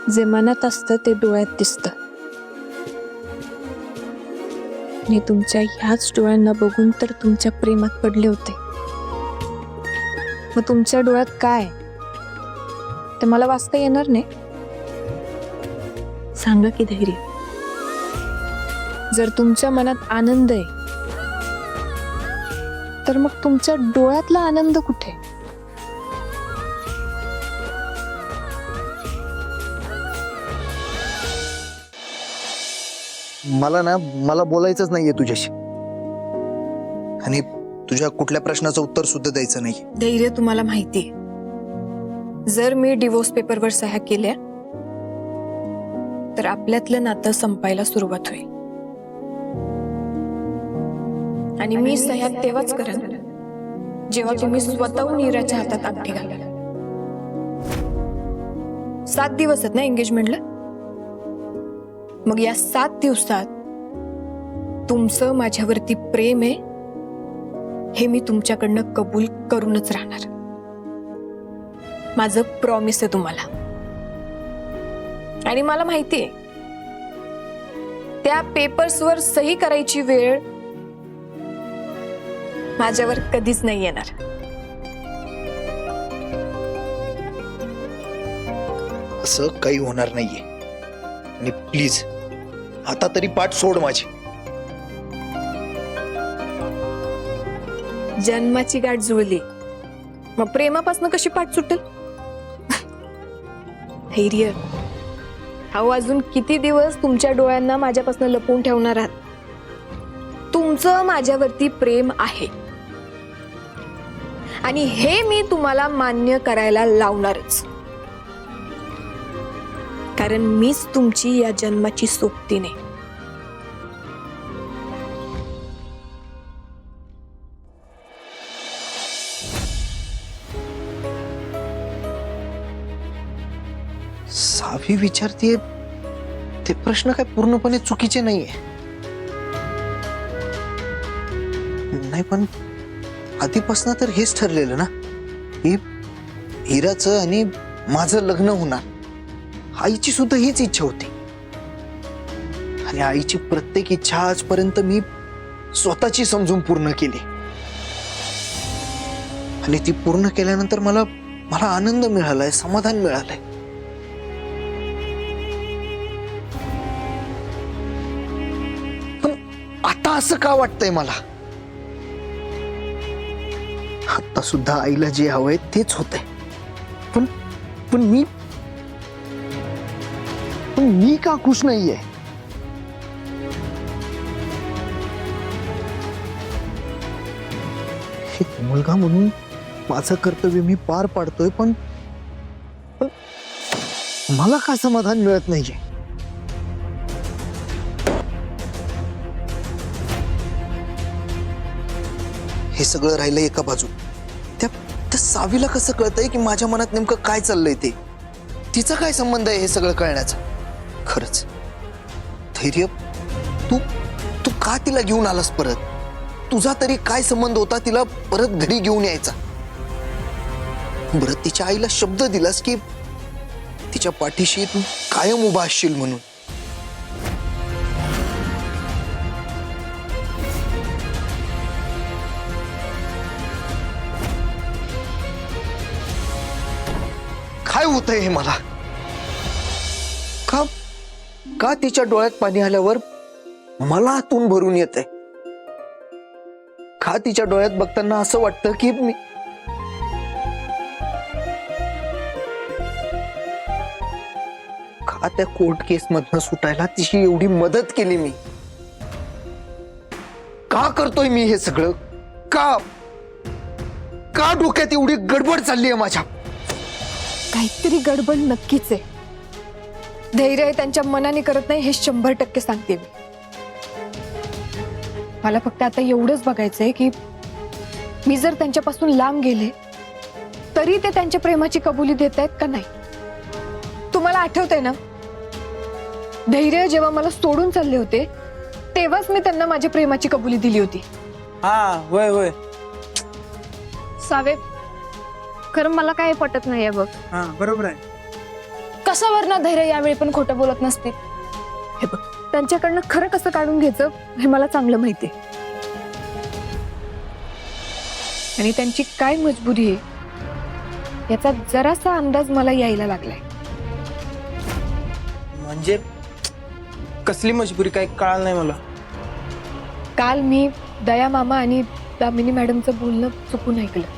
जे मनात असतं ते डोळ्यात दिसतं. मी तुमच्या ह्याच डोळ्यांना बघून तर तुमच्या प्रेमात पडले होते. मग तुमच्या डोळ्यात काय ते मला वाचता येणार नाही. सांगा की धैर्य, जर तुमच्या मनात आनंद आहे तर मग तुमच्या डोळ्यातला आनंद कुठे? मला बोलायचंच नाहीये तुझ्याशी, आणि तुझ्या कुठल्या प्रश्नाचं उत्तर सुद्धा द्यायचं नाही. धैर्य, तुम्हाला माहितीये, जर मी डिवोर्स पेपरवर सह्या केल्या तर आपल्यातलं नातं संपायला सुरुवात होईल. आणि मी सह्या तेव्हाच करेन जेव्हा तुम्ही स्वतःहून नीराच्या हातात अंगठी घालाल. 7 दिवस आहेत ना एंगेजमेंटला. मग या 7 दिवसात तुमचं माझ्यावरती प्रेम आहे हे मी तुमच्याकडनं कबूल करूनच राहणार. माझं प्रॉमिस आहे तुम्हाला. आणि मला माहितीये त्या पेपर्सवर सही करायची वेळ माझ्यावर कधीच नाही येणार. असं काही होणार नाहीये. आणि प्लीज आता तरी पाठ सोड माझी. जन्माची गाठ जुळली, मग प्रेमापासून कशी पाठ सुटेल? धैर्य, अहो अजून किती दिवस तुमच्या डोळ्यांना माझ्यापासून लपवून ठेवणार आहात? तुमचं माझ्यावरती प्रेम आहे आणि हे मी तुम्हाला मान्य करायला लावणारच. कारण मीच तुमची या जन्माची सोबती नाही. सावी विचारते ते प्रश्न काय पूर्णपणे चुकीचे नाहीये. नाही, पण आधीपासून तर हेच ठरलेलं ना की हिराचं आणि माझं लग्न होणार. आईची सुद्धा हीच इच्छा होती, आणि आईची प्रत्येक इच्छा आजपर्यंत मी स्वतःची समजून पूर्ण केली. आणि ती पूर्ण केल्यानंतर मला आनंद मिळालाय, समाधान मिळालंय. पण आता असं का वाटतंय मला? आता सुद्धा आईला जे हवंय तेच होतंय. पण मी का खुश नाहीये? एक मुलगा म्हणून माझं कर्तव्य मी पार पाडतोय, पण मला का समाधान मिळत नाहीये? हे सगळं राहिलं एका बाजू. त्या सावीला कसं कळतंय की माझ्या मनात नेमकं काय चाललंय ते? तिचा काय संबंध आहे हे सगळं कळण्याचा? खरंच धैर्य, तू का तिला घेऊन आलास परत? तुझा तरी काय संबंध होता तिला परत घरी घेऊन यायचा? बरं, तिच्या आईला शब्द दिलास की तिच्या पाठीशी तू कायम उभा असशील म्हणून. काय होतंय हे मला? का तिच्या डोळ्यात पाणी आल्यावर मला आतून भरून येतंय? का तिच्या डोळ्यात बघताना असं वाटतं की मी का त्या कोर्ट केस मधनं सुटायला तिची एवढी मदत केली? मी का करतोय मी हे सगळं? का डोक्यात एवढी गडबड चालली आहे माझ्या? काहीतरी गडबड नक्कीच आहे. धैर्य त्यांच्या मनाने करत नाही हे 100% सांगते मी. मला फक्त आता एवढंच बघायचंय की मी जर त्यांच्यापासून लांब गेले तरी ते त्यांच्या प्रेमाची कबुली देत आहेत का नाही. तुम्हाला आठवतंय ना, धैर्य जेव्हा मला सोडून चालले होते तेव्हाच मी त्यांना माझ्या प्रेमाची कबुली दिली होती. हा, होय होय. सावे, खरं मला काय पटत नाहीये बघ. हा, बरोबर आहे. कसं वरनं धैर्य यावेळी पण खोटं बोलत नसतील? हे बघ, त्यांच्याकडनं खरं कसं काढून घ्यायचं हे मला चांगलं माहितीये. आणि त्यांची काय मजबुरी आहे याचा जरासा अंदाज मला यायला लागलाय. म्हणजे कसली मजबुरी काय कळालं नाही मला. काल मी दया मामा आणि दामिनी मॅडमचं बोलणं चुकून ऐकलं.